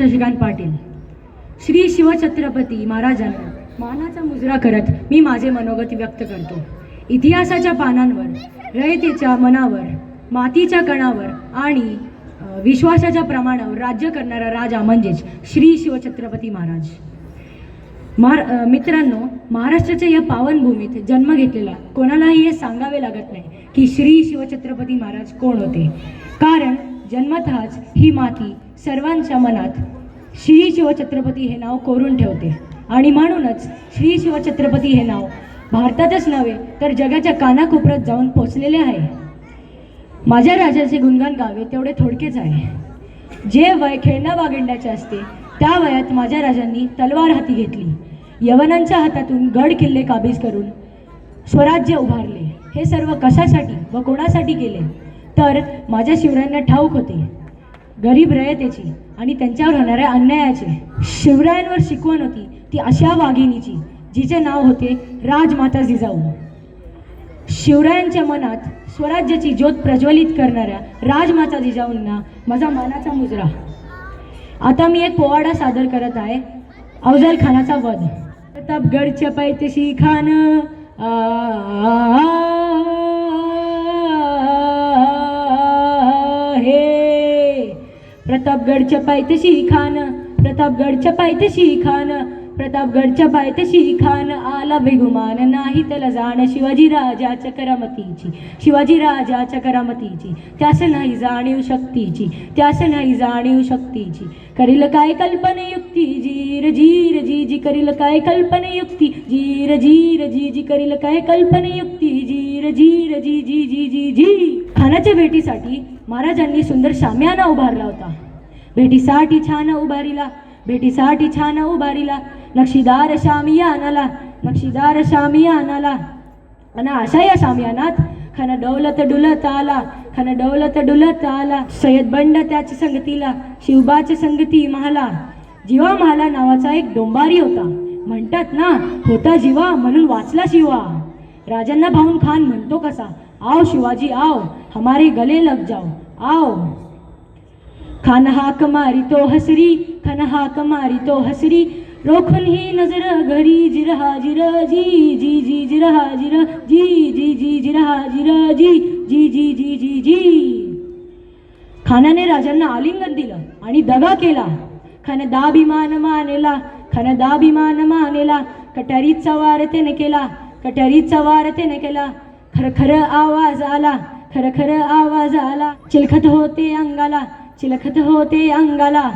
शशिकांत पाटील. श्री शिवछत्रपती महाराजांना मानाचा मुजरा करत मी माझे मनोगत व्यक्त करतो. इतिहासाच्या पानांवर, रयतेच्या मनावर, मातीच्या कणावर आणि विश्वासाच्या प्रमाणावर राज्य करणारा राजा म्हणजेच श्री शिवछत्रपती महाराज. मित्रांनो, महाराष्ट्राच्या या पावनभूमीत जन्म घेतलेला कोणालाही हे सांगावे लागत नाही की श्री शिवछत्रपती महाराज कोण होते, कारण जन्मतःच ही माती सर्वांच्या मनात श्री शिवछत्रपती हे नाव कोरून ठेवते आणि म्हणूनच श्री शिवछत्रपती हे नाव भारतातच नव्हे तर जगाच्या कानाकोपऱ्यात जाऊन पोचलेले आहे. माझ्या राजाचे गुणगान गावे तेवढे थोडकेच आहे. जे वय खेळण्या वागिंड्याचे असते त्या वयात माझ्या राजांनी तलवार हाती घेतली, यवनांच्या हातातून गड किल्ले काबीज करून स्वराज्य उभारले. हे सर्व कशासाठी व कोणासाठी केले तर माझ्या शिवरायांना ठाऊक होते गरीब रयतेची आणि त्यांच्यावर होणाऱ्या अन्यायाचे. शिवरायांवर शिकवण होती ती अशा वाघिणीची जिचे नाव होते राजमाता जिजाऊ. शिवरायांच्या मनात स्वराज्याची ज्योत प्रज्वलित करणाऱ्या राजमाता जिजाऊंना माझा मानाचा मुजरा. आता मी एक पोवाडा सादर करत आहे, अफजल खानाचा वध. प्रतापगडच्या पायथ्याशी खान हे, प्रतापगडच्या पायथ्याशी खान, प्रतापगडच्या पायथ्याशी खान, प्रतापगडच्या पायथ्याशी खान आला बेगुमान नाही त्याला जाण शिवाजी राजाच्या करामतीची, शिवाजी राजाच्या करामतीची. त्यास नाही जाणीव शक्तीची, त्यास नाही जाणीव शक्तीची. करील काय कल्पनेयुक्ती जीर जीर जी जी, करील काय कल्पनेयुक्ती जीर जीर जी जी, करील काय कल्पनेयुक्ती जीर जीर जी जी जी जी जी. खानाच्या भेटीसाठी महाराजांनी सुंदर शामियाना उभारला होता. भेटीसाठी छान उभारिला, भेटीसाठी छान उभारिला नक्षीदार शामियानाला, नक्षीदार शामियानाला. आणि अशा या शामियानात खाना डौलत डुलत आला, खाना डौलत डुलत आला. सय्यद बंड त्याच्या संगतीला, शिवबाच्या संगती महाला. जीवा महाला नावाचा एक डोंबारी होता. म्हणतात ना, होता जीवा म्हणून वाचला शिवा. राजांना भाऊन खान म्हणतो कसा, आओ शिवाजी आओ, हमारे गले लग जाओ आओ. खान हाक मारी तो हसरी, खान हाक मारी तो हसरी. रोखून ही नजर घरी जिरहा जिर जी जी जी, जिरहा जिर जी जी जी, जिरहा जिर जी जी जी जी जी जी. खानाने राजांना आलिंगन दिलं आणि दगा केला. खान दाभिमान मानेला, खान दाभिमान मानेला. कटारीचा वार त्याने केला, कटारीचा वार त्याने केला. खरखर आवाज आला, खरखर आवाज आला. चिलखत होते अंगाला, चिलखत होते अंगाला.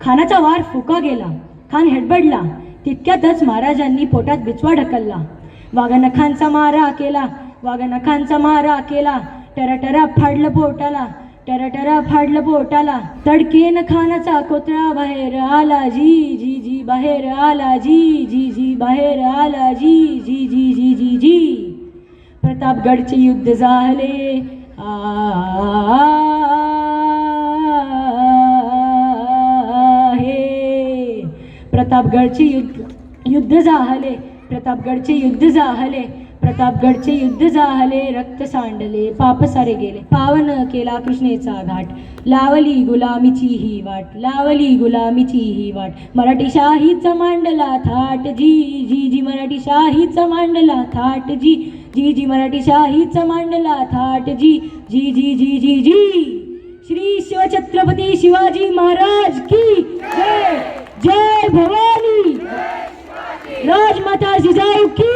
खानाचा वार फुका गेला, खान हेडबडला. तितक्यातच महाराजांनी पोटात बिचवा ढकलला. वाघनखांचा मारा केला, वाघनखांचा मारा केला. टराटरा फाडलं पोटाला, टराटरा फाडलं पोटाला. तडकेन खानाचा कोतळा बाहेर आला जी जी जी, बाहेर आला जी जी जी, बाहेर आला जी जी जी जी जी जी. प्रतापगडचे युद्ध झाले प्रतापगडचे युद्ध झाले, प्रतापगडचे युद्ध झाले, प्रतापगडचे युद्ध झाले. रक्त सांडले, पाप सारे गेले. पावन केला कृष्णेचा घाट, लावली गुलामीची ही वाट, लावली गुलामीची ही वाट. मराठी शाहीचा मांडला थाट जी जी जी, मराठी शाहीचा मांडला थाट जी जी जी, मराठी शाहीचा मांडला थाट जी जी जी जी जी जी. श्री शिवछत्रपती शिवाजी महाराज की जय. जय भवानी, राजमाता जिजाऊ की